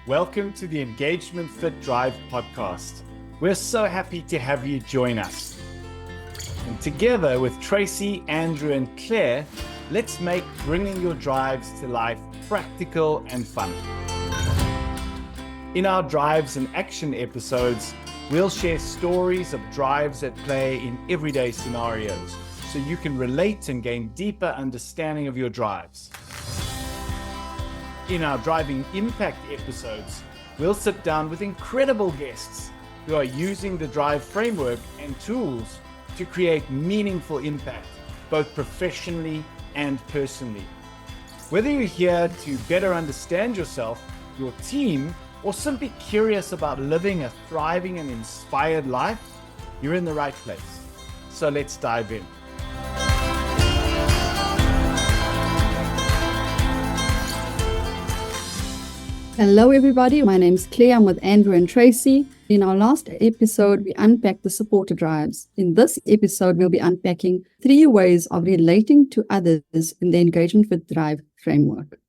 Welcome to the EngagementFit DRIVE podcast. We're so happy to have you join us. And together with Tracy, Andrew, and Claire, let's make bringing your drives to life practical and fun. In our Drives and Action episodes, we'll share stories of drives at play in everyday scenarios, so you can relate and gain deeper understanding of your drives. In our Driving Impact episodes, we'll sit down with incredible guests who are using the DRIVE framework and tools to create meaningful impact, both professionally and personally. Whether you're here to better understand yourself, your team, or simply curious about living a thriving and inspired life, you're in the right place. So let's dive in. Hello everybody, my name's Claire. I'm with Andrew and Tracy. In our last episode, we unpacked the supporter drives. In this episode, we'll be unpacking 3 ways of relating to others in the EngagementFit DRIVE framework.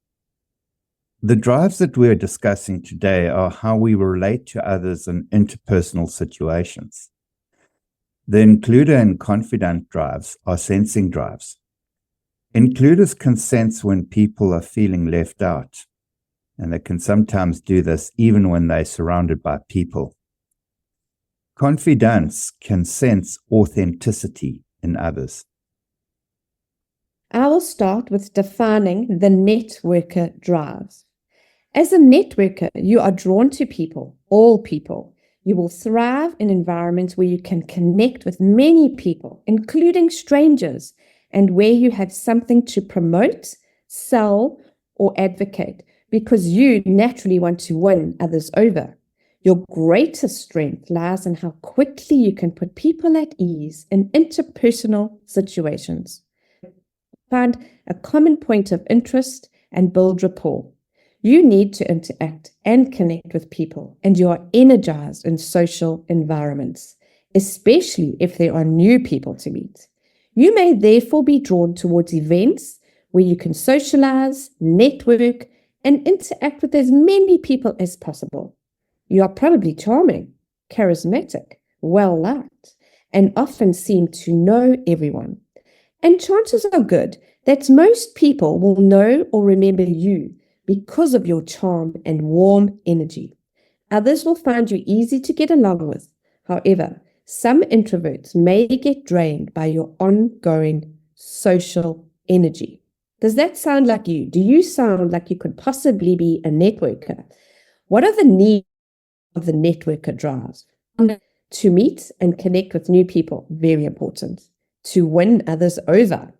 The drives that we're discussing today are how we relate to others in interpersonal situations. The includer and confidant drives are sensing drives. Includers can sense when people are feeling left out, and they can sometimes do this even when they're surrounded by people. Confidants can sense authenticity in others. I will start with defining the networker drives. As a networker, you are drawn to people, all people. You will thrive in environments where you can connect with many people, including strangers, and where you have something to promote, sell, or advocate, because you naturally want to win others over. Your greatest strength lies in how quickly you can put people at ease in interpersonal situations. Find a common point of interest and build rapport. You need to interact and connect with people, and you are energized in social environments, especially if there are new people to meet. You may therefore be drawn towards events where you can socialize, network, and interact with as many people as possible. You are probably charming, charismatic, well-liked, and often seem to know everyone. And chances are good that most people will know or remember you because of your charm and warm energy. Others will find you easy to get along with. However, some introverts may get drained by your ongoing social energy. Does that sound like you? Do you sound like you could possibly be a networker? What are the needs of the networker drives? To meet and connect with new people, very important. To win others over,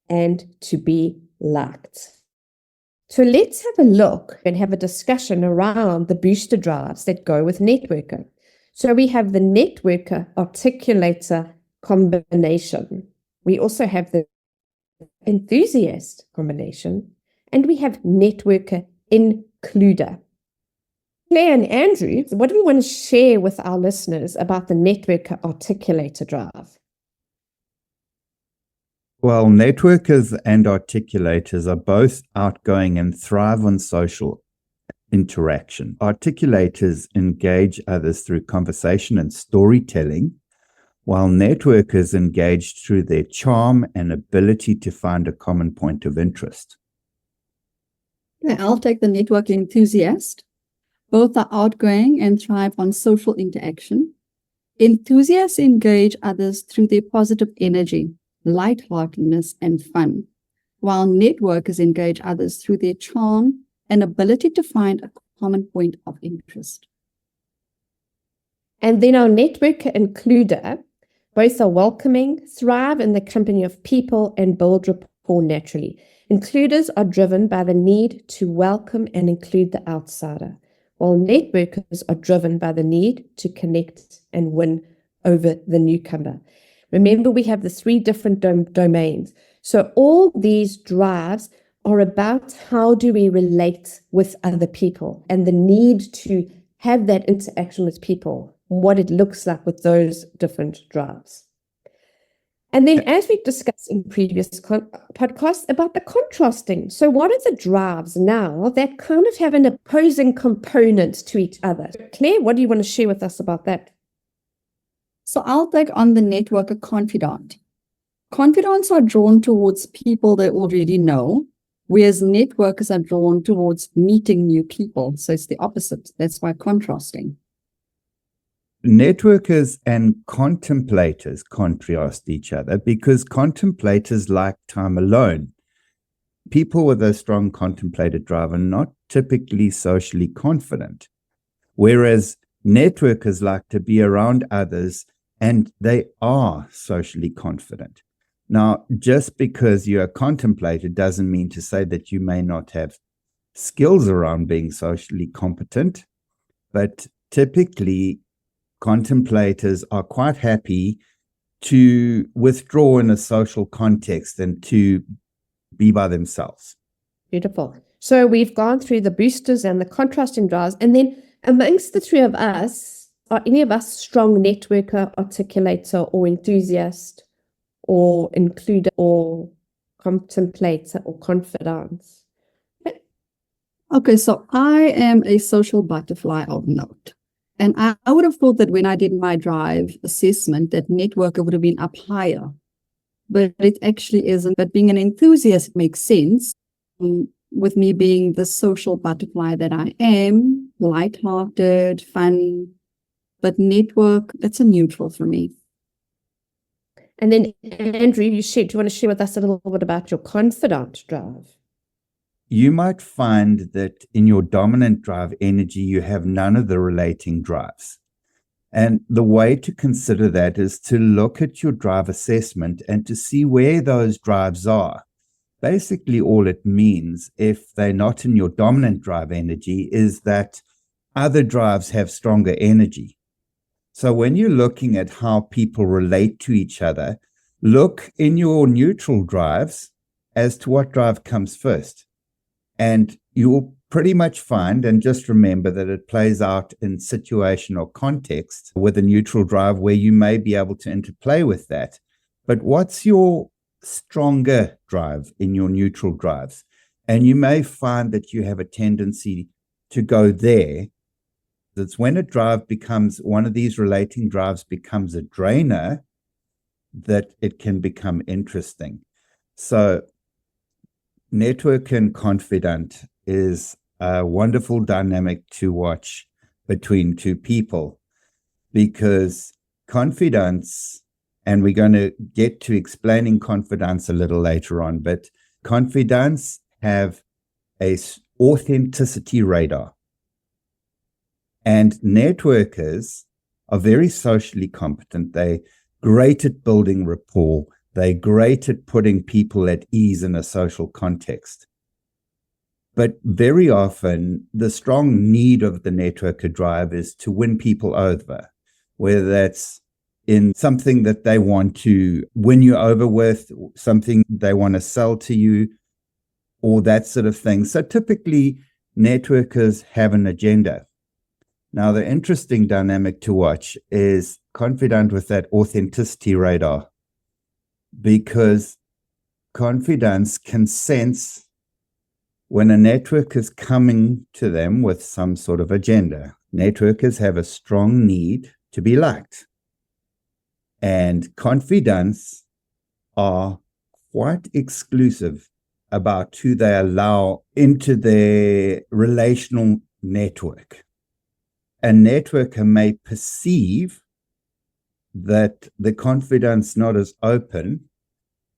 and to be liked. So let's have a look and have a discussion around the booster drives that go with networker. So we have the networker articulator combination. We also have the enthusiast combination, and we have networker includer. Claire and Andrew, what do we want to share with our listeners about the networker articulator drive? Well, networkers and articulators are both outgoing and thrive on social interaction. Articulators engage others through conversation and storytelling, while networkers engage through their charm and ability to find a common point of interest. I'll take the networking enthusiast. Both are outgoing and thrive on social interaction. Enthusiasts engage others through their positive energy, lightheartedness, and fun, while networkers engage others through their charm and ability to find a common point of interest. And then our networker includer, both are welcoming, thrive in the company of people, and build rapport naturally. Includers are driven by the need to welcome and include the outsider, while networkers are driven by the need to connect and win over the newcomer. Remember, we have the 3 different domains. So all these drives are about how do we relate with other people and the need to have that interaction with people, what it looks like with those different drives. And then, as we've discussed in previous podcasts about the contrasting. So what are the drives now that kind of have an opposing component to each other? Claire, what do you want to share with us about that? So I'll take on the networker confidant. Confidants are drawn towards people they already know, whereas networkers are drawn towards meeting new people. So it's the opposite. That's why contrasting. Networkers and contemplators contrast each other because contemplators like time alone. People with a strong contemplator drive are not typically socially confident, whereas networkers like to be around others and they are socially confident. Now, just because you're a contemplator doesn't mean to say that you may not have skills around being socially competent, but typically contemplators are quite happy to withdraw in a social context and to be by themselves. Beautiful. So we've gone through the boosters and the contrasting drives, and then amongst the three of us, are any of us strong networker, articulator, or enthusiast, or includer, or contemplator, or confidant? Okay, so I am a social butterfly of note. And I would have thought that when I did my drive assessment, that networker would have been up higher. But it actually isn't. But being an enthusiast makes sense. With me being the social butterfly that I am, lighthearted, fun, but network, that's a neutral for me. And then, Andrew, do you want to share with us a little bit about your confidant drive? You might find that in your dominant drive energy, you have none of the relating drives. And the way to consider that is to look at your drive assessment and to see where those drives are. Basically, all it means, if they're not in your dominant drive energy, is that other drives have stronger energy. So when you're looking at how people relate to each other, look in your neutral drives as to what drive comes first. And you'll pretty much find, and just remember that it plays out in situation or context with a neutral drive where you may be able to interplay with that. But what's your stronger drive in your neutral drives? And you may find that you have a tendency to go there. That's when a drive becomes, one of these relating drives becomes a drainer, that it can become interesting. So network and confidant is a wonderful dynamic to watch between two people, because confidants, and we're going to get to explaining confidants a little later on, but confidants have a authenticity radar. And networkers are very socially competent. They're great at building rapport. They're great at putting people at ease in a social context. But very often, the strong need of the networker drive is to win people over, whether that's in something that they want to win you over with, something they want to sell to you, or that sort of thing. So typically, networkers have an agenda. Now, the interesting dynamic to watch is confidant with that authenticity radar, because confidants can sense when a network is coming to them with some sort of agenda. Networkers have a strong need to be liked. And confidants are quite exclusive about who they allow into their relational network. A networker may perceive that the confidant's not as open,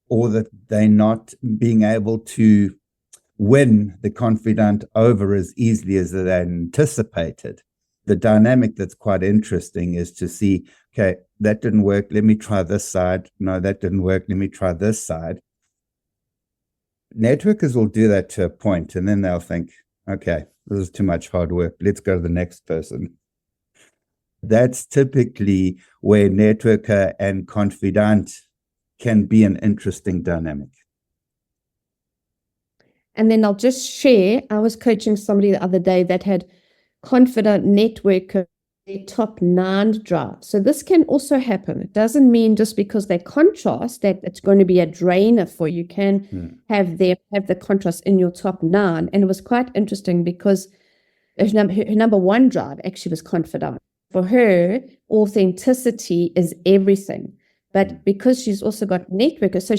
or that they're not being able to win the confidant over as easily as they anticipated. The dynamic that's quite interesting is to see, okay, that didn't work, let me try this side. No, that didn't work, let me try this side. Networkers will do that to a point, and then they'll think, okay, this is too much hard work, let's go to the next person. That's typically where networker and confidant can be an interesting dynamic. And then I'll just share, I was coaching somebody the other day that had confidant networker their top 9 drives. So this can also happen. It doesn't mean just because they contrast that it's going to be a drainer for you. You can have the contrast in your top 9. And it was quite interesting because her number 1 drive actually was Confidant. For her, authenticity is everything. But because she's also got networkers, so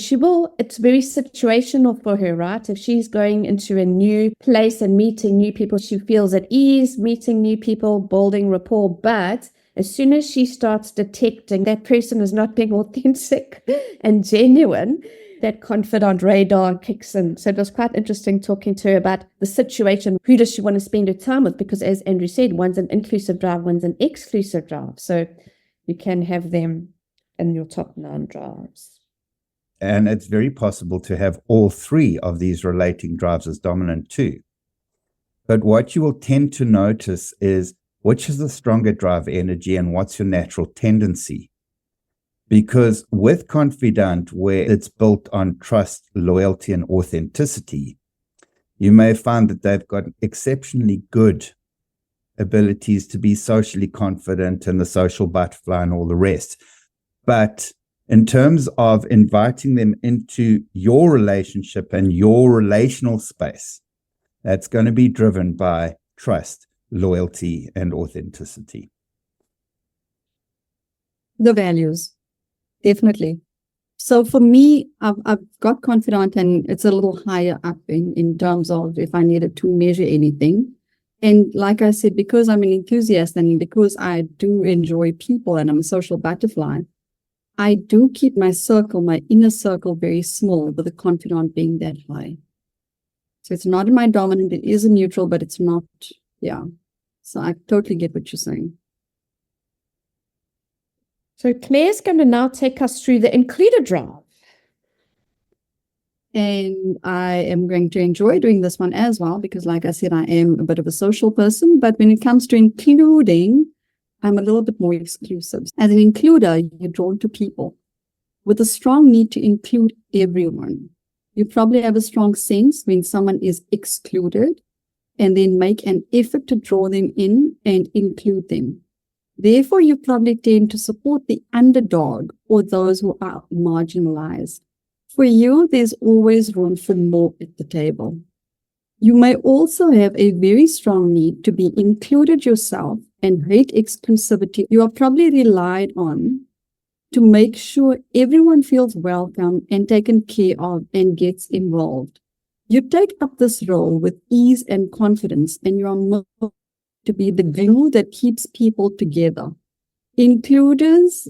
it's very situational for her, right? If she's going into a new place and meeting new people, she feels at ease, meeting new people, building rapport. But as soon as she starts detecting that person is not being authentic and genuine, that Confidant radar kicks in. So it was quite interesting talking to her about the situation. Who does she want to spend her time with? Because as Andrew said, one's an inclusive drive, one's an exclusive drive. So you can have them in your top 9 drives. And it's very possible to have all 3 of these relating drives as dominant too. But what you will tend to notice is which is the stronger drive energy and what's your natural tendency. Because with Confidant, where it's built on trust, loyalty, and authenticity, you may find that they've got exceptionally good abilities to be socially confident and the social butterfly and all the rest. But in terms of inviting them into your relationship and your relational space, that's going to be driven by trust, loyalty, and authenticity. The values, definitely. So for me, I've got Confidant, and it's a little higher up in terms of if I needed to measure anything. And like I said, because I'm an enthusiast and because I do enjoy people and I'm a social butterfly, I do keep my circle, my inner circle, very small, with the Confidant being that high. So it's not in my dominant, it is a neutral, but it's not, yeah. So I totally get what you're saying. So Claire's going to now take us through the included drive. And I am going to enjoy doing this one as well, because like I said, I am a bit of a social person, but when it comes to including, I'm a little bit more exclusive. As an includer, you're drawn to people with a strong need to include everyone. You probably have a strong sense when someone is excluded and then make an effort to draw them in and include them. Therefore, you probably tend to support the underdog or those who are marginalized. For you, there's always room for more at the table. You may also have a very strong need to be included yourself and hate exclusivity. You are probably relied on to make sure everyone feels welcome and taken care of and gets involved. You take up this role with ease and confidence, and you are known to be the glue that keeps people together. Includers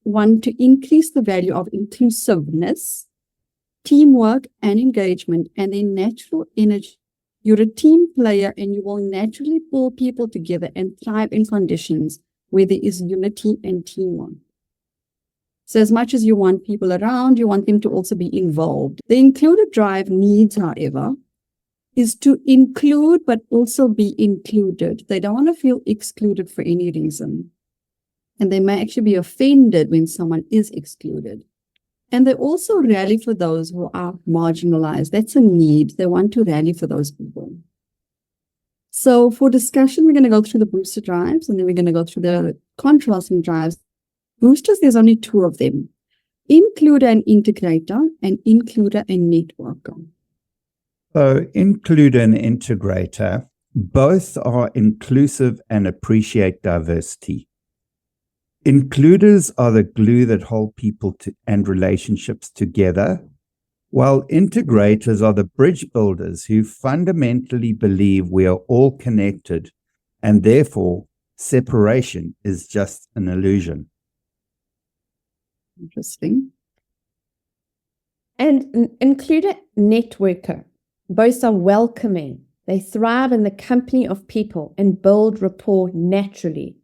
want to increase the value of inclusiveness, teamwork, and engagement, and their natural energy. You're a team player, and you will naturally pull people together and thrive in conditions where there is unity and teamwork. So as much as you want people around, you want them to also be involved. The included drive needs, however, is to include but also be included. They don't want to feel excluded for any reason. And they may actually be offended when someone is excluded. And they also rally for those who are marginalized. That's a need. They want to rally for those people. So for discussion, we're going to go through the booster drives, and then we're going to go through the contrasting drives. Boosters, there's only 2 of them. Includer and integrator, and includer and networker. So includer and integrator, both are inclusive and appreciate diversity. Includers are the glue that hold people and relationships together, while integrators are the bridge builders who fundamentally believe we are all connected, and therefore separation is just an illusion. Interesting. And an includer networker, both are welcoming. They thrive in the company of people and build rapport naturally.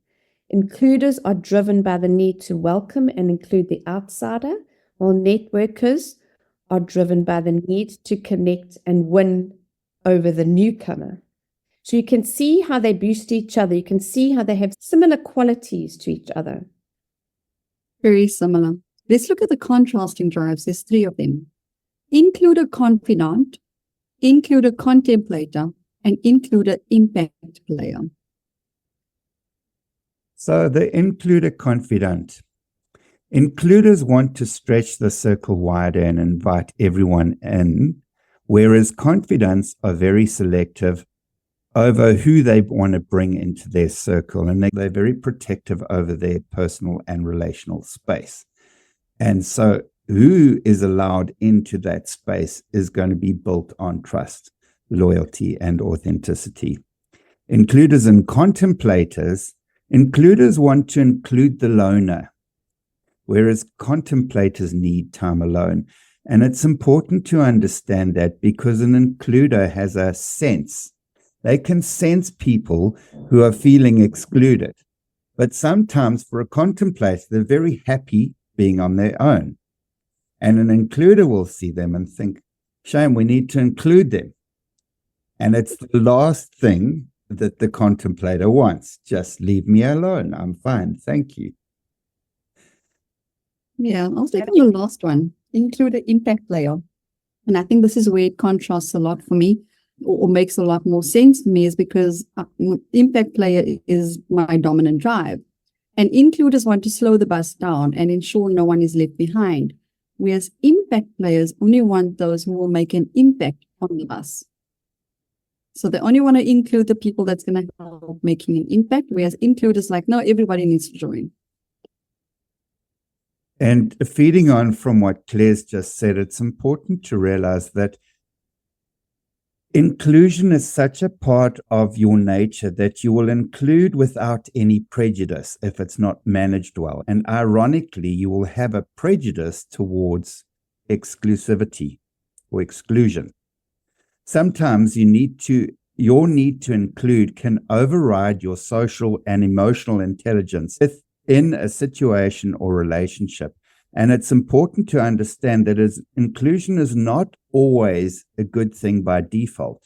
Includers are driven by the need to welcome and include the outsider, while networkers are driven by the need to connect and win over the newcomer. So you can see how they boost each other. You can see how they have similar qualities to each other. Very similar. Let's look at the contrasting drives. There's 3 of them. Includer confidant, includer contemplator, and includer impact player. So the includer confidant. Includers want to stretch the circle wider and invite everyone in, whereas confidants are very selective over who they want to bring into their circle, and they're very protective over their personal and relational space. And so who is allowed into that space is going to be built on trust, loyalty, and authenticity. Includers and contemplators. Includers want to include the loner, whereas contemplators need time alone. And it's important to understand that, because an includer has a sense. They can sense people who are feeling excluded. But sometimes for a contemplator, they're very happy being on their own. And an includer will see them and think, shame, we need to include them. And it's the last thing that the contemplator wants. Just leave me alone. I'm fine. Thank you. Yeah, I'll take on the last one, include an impact player. And I think this is where it contrasts a lot for me, or makes a lot more sense to me, is because impact player is my dominant drive. And includers want to slow the bus down and ensure no one is left behind. Whereas impact players only want those who will make an impact on the bus. So they only want to include the people that's going to help making an impact, whereas includers like, no, everybody needs to join. And feeding on from what Claire's just said, it's important to realize that inclusion is such a part of your nature that you will include without any prejudice if it's not managed well. And ironically, you will have a prejudice towards exclusivity or exclusion. Sometimes your need to include can override your social and emotional intelligence in a situation or relationship. And it's important to understand that inclusion is not always a good thing by default.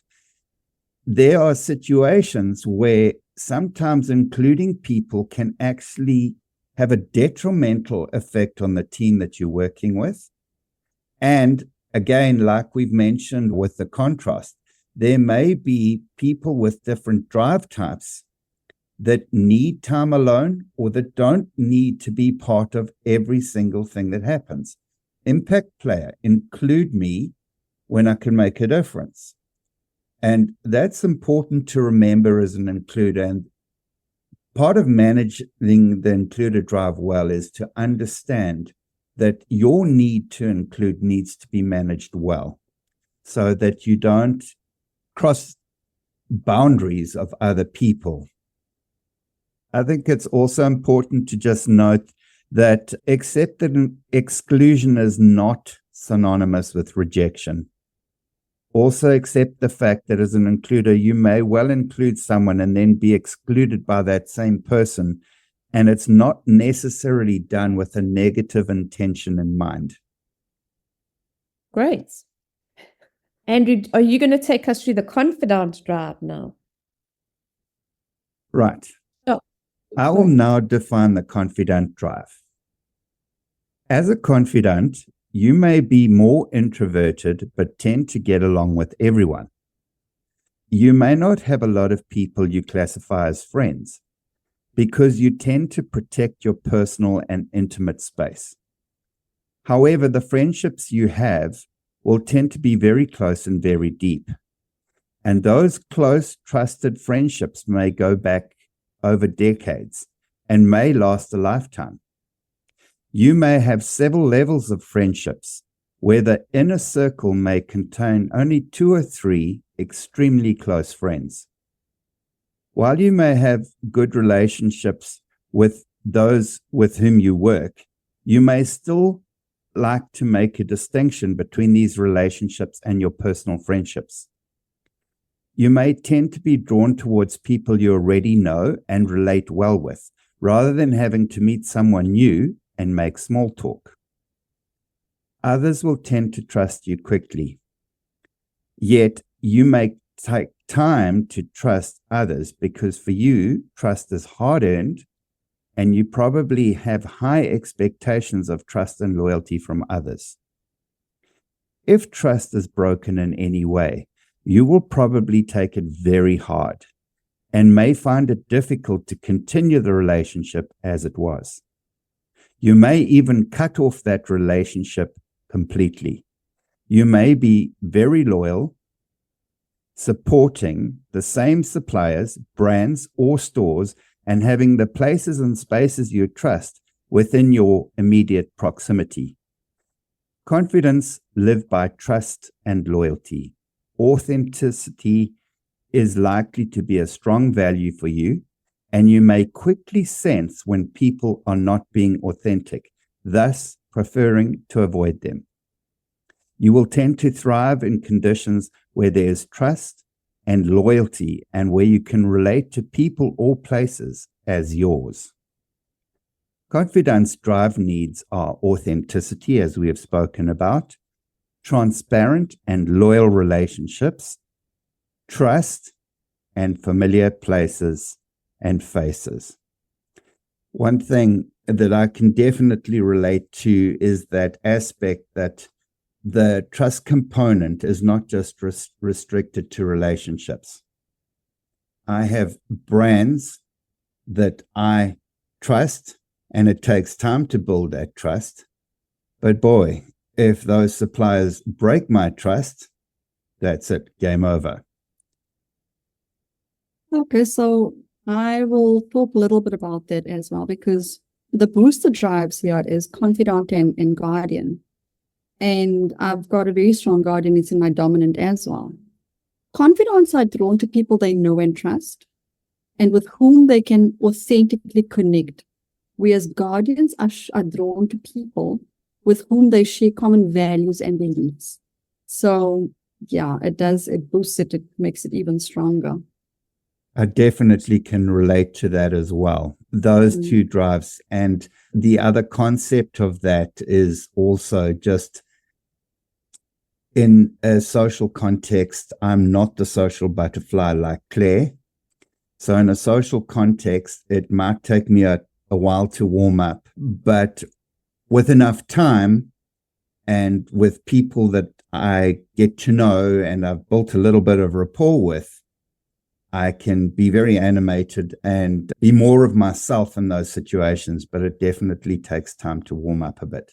There are situations where sometimes including people can actually have a detrimental effect on the team that you're working with. And again, like we've mentioned with the contrast, there may be people with different drive types that need time alone or that don't need to be part of every single thing that happens. Impact player, include me when I can make a difference. And that's important to remember as an includer. And part of managing the includer drive well is to understand that your need to include needs to be managed well so that you don't cross boundaries of other people. I think it's also important to just note that accepted exclusion is not synonymous with rejection. Also accept the fact that as an includer, you may well include someone and then be excluded by that same person, and it's not necessarily done with a negative intention in mind. Great. Andrew, are you going to take us through the Confidant drive now? Right. Oh. I will now define the Confidant drive. As a confidant, you may be more introverted, but tend to get along with everyone. You may not have a lot of people you classify as friends because you tend to protect your personal and intimate space. However, the friendships you have will tend to be very close and very deep. And those close, trusted friendships may go back over decades and may last a lifetime. You may have several levels of friendships where the inner circle may contain only 2 or 3 extremely close friends. While you may have good relationships with those with whom you work, you may still like to make a distinction between these relationships and your personal friendships. You may tend to be drawn towards people you already know and relate well with, rather than having to meet someone new and make small talk. Others will tend to trust you quickly. Yet you may take time to trust others because for you, trust is hard-earned, and you probably have high expectations of trust and loyalty from others. If trust is broken in any way, you will probably take it very hard, and may find it difficult to continue the relationship as it was. You may even cut off that relationship completely. You may be very loyal, supporting the same suppliers, brands, or stores, and having the places and spaces you trust within your immediate proximity. Confidants live by trust and loyalty. Authenticity is likely to be a strong value for you, and you may quickly sense when people are not being authentic, thus preferring to avoid them. You will tend to thrive in conditions where there is trust and loyalty and where you can relate to people or places as yours. Confidant's drive needs are authenticity, as we have spoken about, transparent and loyal relationships, trust, and familiar places and faces. One thing that I can definitely relate to is that aspect that the trust component is not just restricted to relationships. I have brands that I trust, and it takes time to build that trust. But boy, if those suppliers break my trust, that's it, game over. Okay, so I will talk a little bit about that as well, because the booster drives here is Confidant and Guardian. And I've got a very strong Guardian. It's in my dominant as well. Confidants are drawn to people they know and trust, and with whom they can authentically connect. Whereas Guardians are drawn to people with whom they share common values and beliefs. So yeah, it boosts it, it makes it even stronger. I definitely can relate to that as well. Those two drives. And the other concept of that is also just in a social context, I'm not the social butterfly like Claire. So in a social context, it might take me a while to warm up, but with enough time and with people that I get to know and I've built a little bit of rapport with, I can be very animated and be more of myself in those situations, but it definitely takes time to warm up a bit.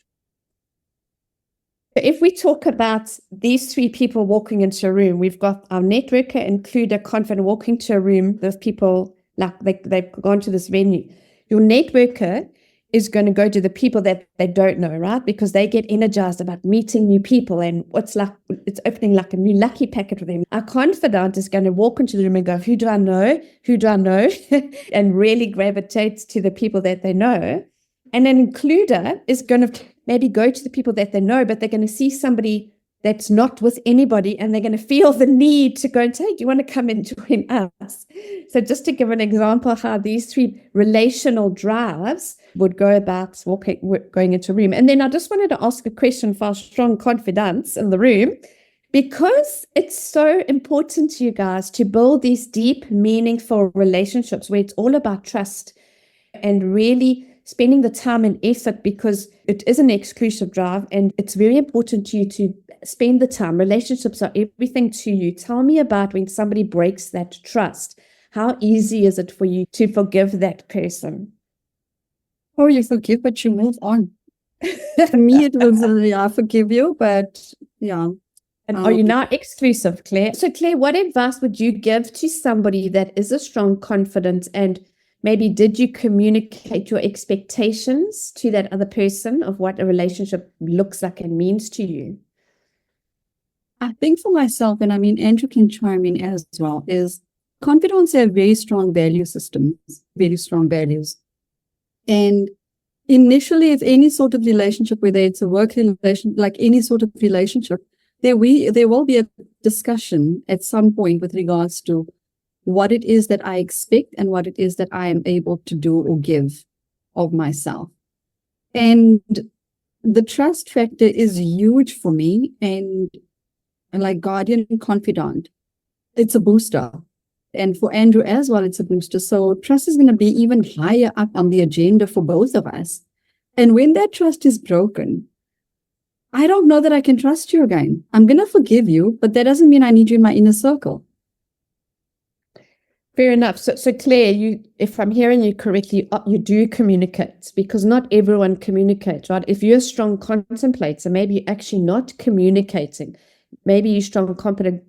If we talk about these three people walking into a room, we've got our networker, includer, confidant walking to a room with people like they've gone to this venue. Your networker is going to go to the people that they don't know, right? Because they get energized about meeting new people and it's opening like a new lucky packet for them. Our confidant is going to walk into the room and go, who do I know? Who do I know? And really gravitate to the people that they know. And an includer is going to maybe go to the people that they know, but they're going to see somebody that's not with anybody, and they're going to feel the need to go and say, do you want to come and join us? So just to give an example how these three relational drives would go about going into a room. And then I just wanted to ask a question for our strong confidants in the room, because it's so important to you guys to build these deep, meaningful relationships where it's all about trust and really spending the time and effort, because it is an exclusive drive and it's very important to you to spend the time. Relationships are everything to you. Tell me about when somebody breaks that trust. How easy is it for you to forgive that person? Oh, you forgive, but you move on. For me, it was, I forgive you, but yeah. And are you now exclusive, Claire? So Claire, what advice would you give to somebody that is a strong confidant, and maybe did you communicate your expectations to that other person of what a relationship looks like and means to you? I think for myself, and I mean, Andrew can chime in as well, is confidants have very strong value systems, very strong values. And initially, if any sort of relationship, whether it's a work relation, like any sort of relationship, there will be a discussion at some point with regards to what it is that I expect and what it is that I am able to do or give of myself. And the trust factor is huge for me. And like Guardian and Confidant, it's a booster. And for Andrew as well, it's a booster. So trust is going to be even higher up on the agenda for both of us. And when that trust is broken, I don't know that I can trust you again. I'm going to forgive you, but that doesn't mean I need you in my inner circle. Fair enough. So Claire, if I'm hearing you correctly, you do communicate, because not everyone communicates, right? If you're a strong contemplator, maybe you're actually not communicating. Maybe you're strong, confident,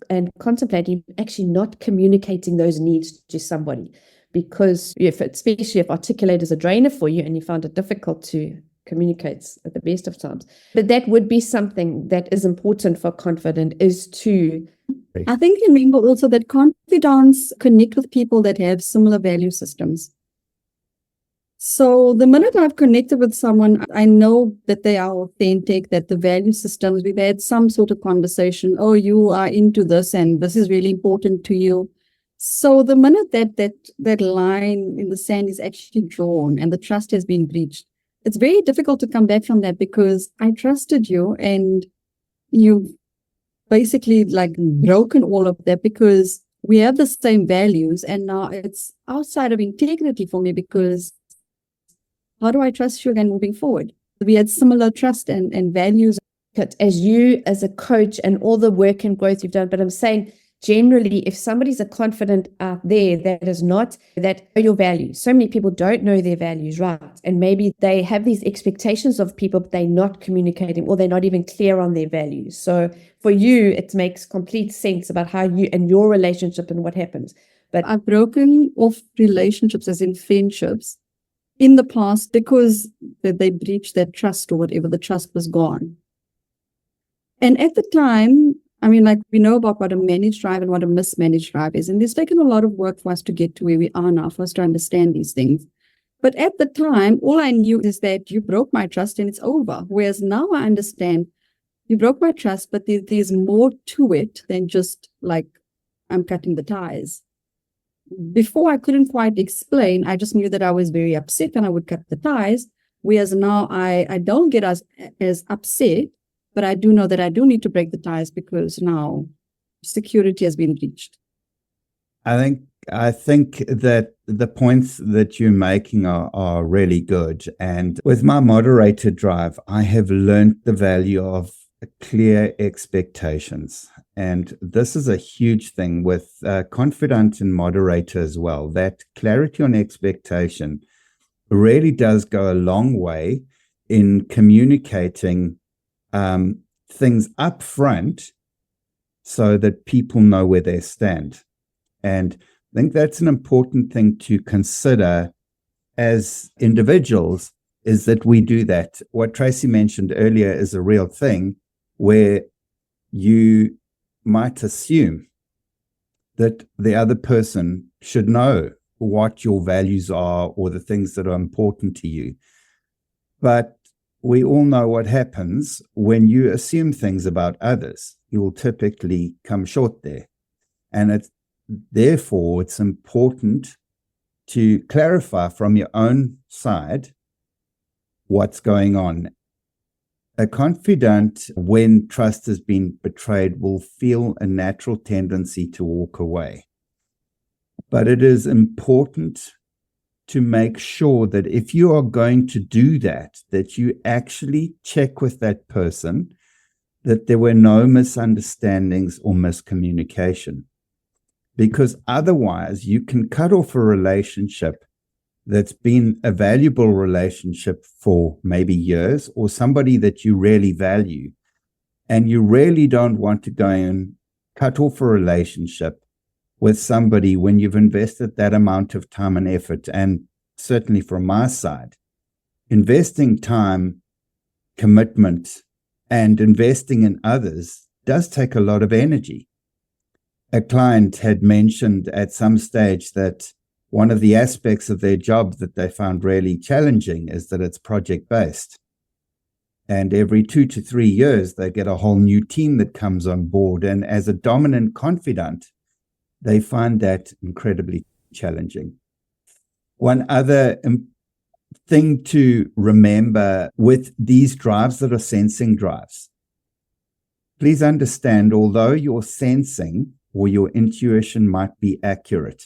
and contemplating, actually not communicating those needs to somebody, because especially if articulate is a drainer for you and you found it difficult to communicate at the best of times. But that would be something that is important for Confidant, is to... I think remember also that confidants connect with people that have similar value systems. So the minute I've connected with someone, I know that they are authentic, that the value systems, we've had some sort of conversation, oh, you are into this and this is really important to you. So the minute that line in the sand is actually drawn and the trust has been breached, it's very difficult to come back from that, because I trusted you and you've basically like broken all of that, because we have the same values and now it's outside of integrity for me, because how do I trust you again moving forward? We had similar trust and values. As you, as a coach, and all the work and growth you've done, but I'm saying generally, if somebody's a confidant out there that is not, that know your values, so many people don't know their values, right? And maybe they have these expectations of people, but they're not communicating, or they're not even clear on their values. So for you, it makes complete sense about how you and your relationship and what happens. But I've broken off relationships, as in friendships, in the past, because they breached that trust or whatever, the trust was gone. And at the time, I mean, like, we know about what a managed drive and what a mismanaged drive is. And it's taken a lot of work for us to get to where we are now, for us to understand these things. But at the time, all I knew is that you broke my trust and it's over. Whereas now I understand you broke my trust, but there's more to it than just like, I'm cutting the ties. Before, I couldn't quite explain. I just knew that I was very upset and I would cut the ties. Whereas now I don't get as upset, but I do know that I do need to break the ties, because now security has been breached. I think that the points that you're making are really good. And with my moderator drive, I have learned the value of clear expectations. And this is a huge thing with Confidant and moderator as well. That clarity on expectation really does go a long way in communicating things up front so that people know where they stand. And I think that's an important thing to consider as individuals, is that we do that. What Tracy mentioned earlier is a real thing, where you might assume that the other person should know what your values are or the things that are important to you. But we all know what happens when you assume things about others. You will typically come short there. And therefore, it's important to clarify from your own side what's going on. A confidant, when trust has been betrayed, will feel a natural tendency to walk away. But it is important to make sure that if you are going to do that, that you actually check with that person that there were no misunderstandings or miscommunication. Because otherwise, you can cut off a relationship that's been a valuable relationship for maybe years, or somebody that you really value, and you really don't want to go and cut off a relationship with somebody when you've invested that amount of time and effort. And certainly from my side, investing time, commitment, and investing in others does take a lot of energy. A client had mentioned at some stage that one of the aspects of their job that they found really challenging is that it's project-based. And every 2 to 3 years, they get a whole new team that comes on board. And as a dominant confidant, they find that incredibly challenging. One other thing to remember with these drives that are sensing drives, please understand, although your sensing or your intuition might be accurate,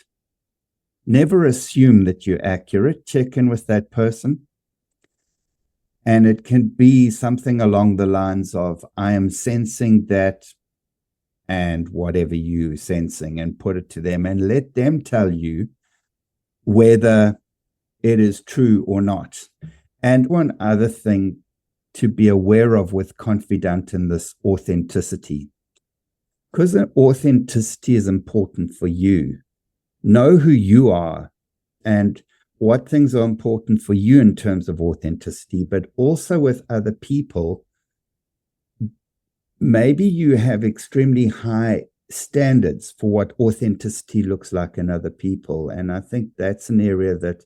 never assume that you're accurate. Check in with that person. And it can be something along the lines of, I am sensing that and whatever you're sensing and put it to them and let them tell you whether it is true or not. And one other thing to be aware of with Confidant in this authenticity, because authenticity is important for you. Know who you are and what things are important for you in terms of authenticity, but also with other people. Maybe you have extremely high standards for what authenticity looks like in other people. And I think that's an area that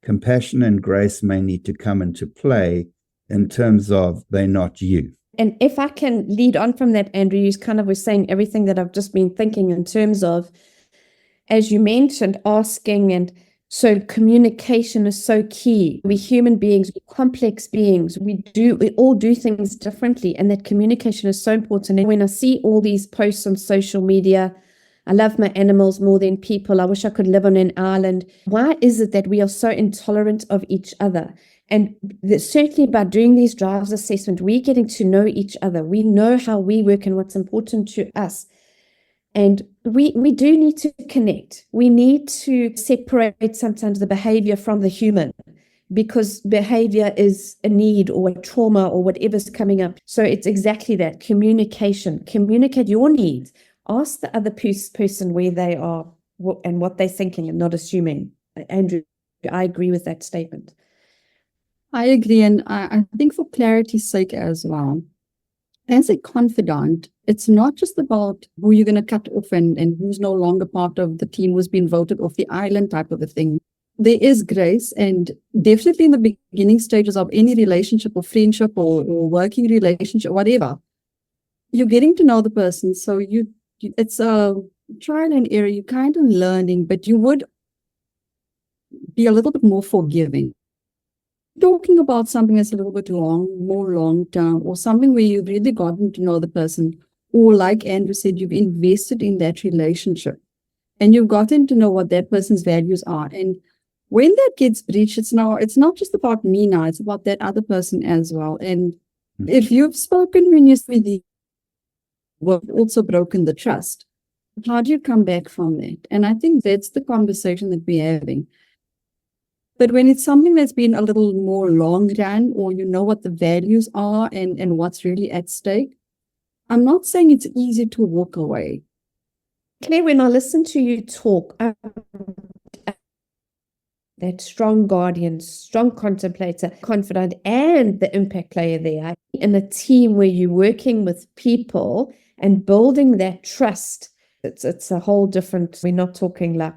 compassion and grace may need to come into play in terms of they're not you. And if I can lead on from that, Andrew, you kind of were saying everything that I've just been thinking in terms of, as you mentioned, asking, and so communication is so key. We human beings, we're complex beings. We all do things differently, and that communication is so important. And when I see all these posts on social media, I love my animals more than people. I wish I could live on an island. Why is it that we are so intolerant of each other? And certainly by doing these drives assessment, we're getting to know each other. We know how we work and what's important to us. And we do need to connect. We need to separate sometimes the behavior from the human, because behavior is a need or a trauma or whatever's coming up. So it's exactly that, communication. Communicate your needs. Ask the other person where they are and what they're thinking, and not assuming. Andrew, I agree with that statement. I agree. And I think for clarity's sake as well, as a confidant, it's not just about who you're going to cut off and who's no longer part of the team, who's been voted off the island type of a thing. There is grace, and definitely in the beginning stages of any relationship or friendship or working relationship, whatever, you're getting to know the person. So it's a trial and error. You're kind of learning, but you would be a little bit more forgiving. Talking about something that's a little bit more long-term, or something where you've really gotten to know the person, or like Andrew said, you've invested in that relationship and you've gotten to know what that person's values are. And when that gets breached, it's not just about me now, it's about that other person as well. And if you've spoken when you're with the you've also broken the trust, how do you come back from that? And I think that's the conversation that we're having. But when it's something that's been a little more long run, or you know what the values are and what's really at stake, I'm not saying it's easy to walk away. Claire, when I listen to you talk, that strong guardian, strong contemplator, confidant, and the impact player there, in a team where you're working with people and building that trust, it's a whole different, we're not talking like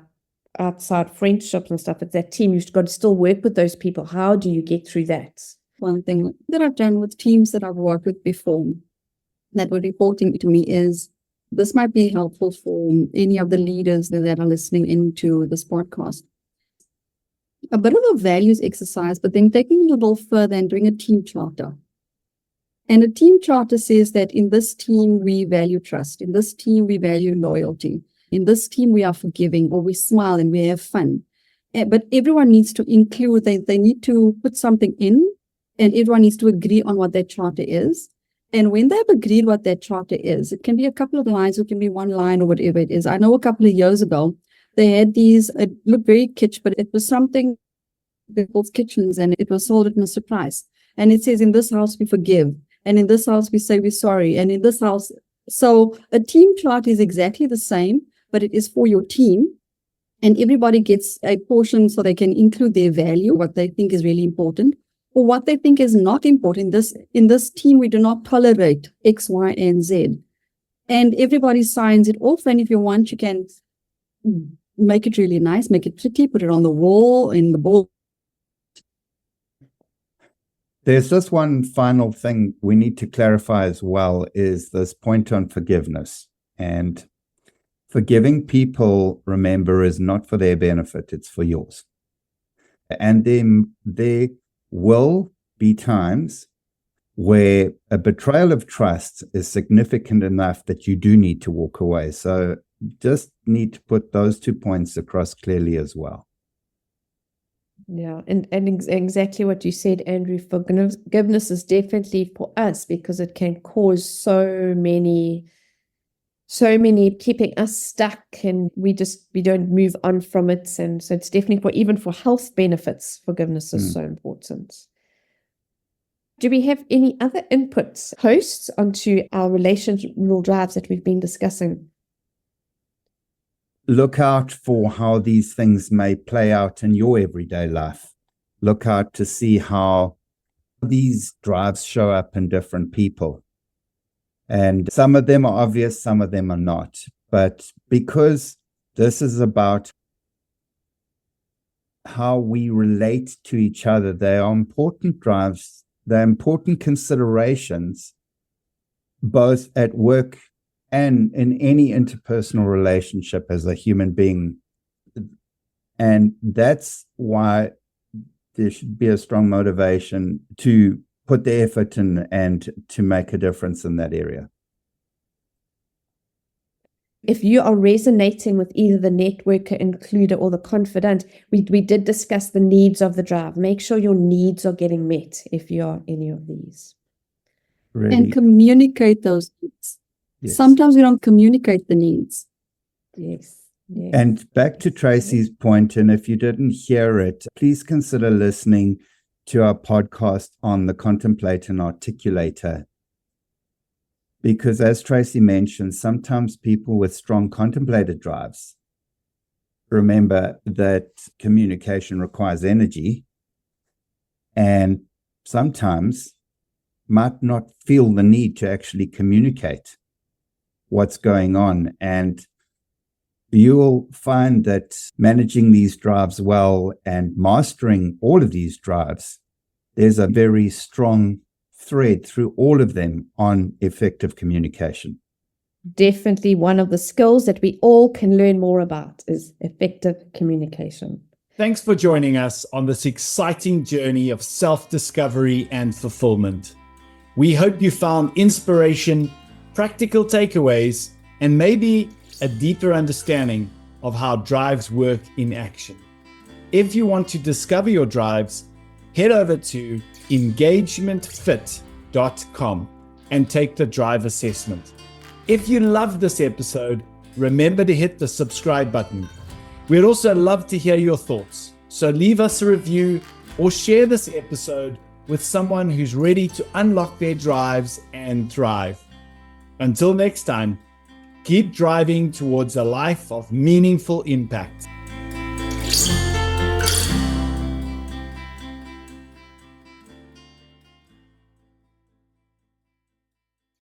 outside friendships and stuff. It's that team. You've got to still work with those people. How do you get through that? One thing that I've done with teams that I've worked with before that were reporting to me is, this might be helpful for any of the leaders that are listening into this podcast. A bit of a values exercise, but then taking it a little further and doing a team charter. And a team charter says that in this team, we value trust. In this team, we value loyalty. In this team, we are forgiving, or we smile and we have fun. But everyone needs to include, they need to put something in, and everyone needs to agree on what that charter is. And when they've agreed what that charter is, it can be a couple of lines, it can be one line or whatever it is. I know a couple of years ago, they had these, it looked very kitsch, but it was something, people's kitchens, and it was sold at Mr. Price. And it says, in this house, we forgive. And in this house, we say we're sorry. And in this house, so a team chart is exactly the same, but it is for your team, and everybody gets a portion so they can include their value, what they think is really important, or what they think is not important. In this team, we do not tolerate X, Y, and Z. And everybody signs it off. And if you want, you can make it really nice, make it pretty, put it on the wall, in the board. There's just one final thing we need to clarify as well, is this point on forgiveness. And forgiving people, remember, is not for their benefit, it's for yours. And there will be times where a betrayal of trust is significant enough that you do need to walk away. So just need to put those 2 points across clearly as well. Yeah, and exactly what you said, Andrew. Forgiveness is definitely for us, because it can cause so many so many keeping us stuck, and we don't move on from it. And so it's definitely even for health benefits, forgiveness is so important. Do we have any other inputs, hosts, onto our relational drives that we've been discussing? Look out for how these things may play out in your everyday life. Look out to see how these drives show up in different people. And some of them are obvious, some of them are not. But because this is about how we relate to each other, they are important drives, they're important considerations, both at work and in any interpersonal relationship as a human being. And that's why there should be a strong motivation to put the effort in and to make a difference in that area. If you are resonating with either the networker, includer, or the confidant, we did discuss the needs of the drive. Make sure your needs are getting met if you are any of these. Really. And communicate those needs. Yes. Sometimes we don't communicate the needs. Yes. And back to Tracy's point, and if you didn't hear it, please consider listening to our podcast on the contemplator and articulator. Because as Tracy mentioned, sometimes people with strong contemplator drives remember that communication requires energy, and sometimes might not feel the need to actually communicate what's going on. And you will find that managing these drives well and mastering all of these drives, there's a very strong thread through all of them on effective communication. Definitely one of the skills that we all can learn more about is effective communication. Thanks for joining us on this exciting journey of self-discovery and fulfillment. We hope you found inspiration, practical takeaways, and maybe a deeper understanding of how drives work in action. If you want to discover your drives, head over to EngagementFit.com and take the drive assessment. If you loved this episode, remember to hit the subscribe button. We'd also love to hear your thoughts, so leave us a review or share this episode with someone who's ready to unlock their drives and thrive. Until next time, keep driving towards a life of meaningful impact.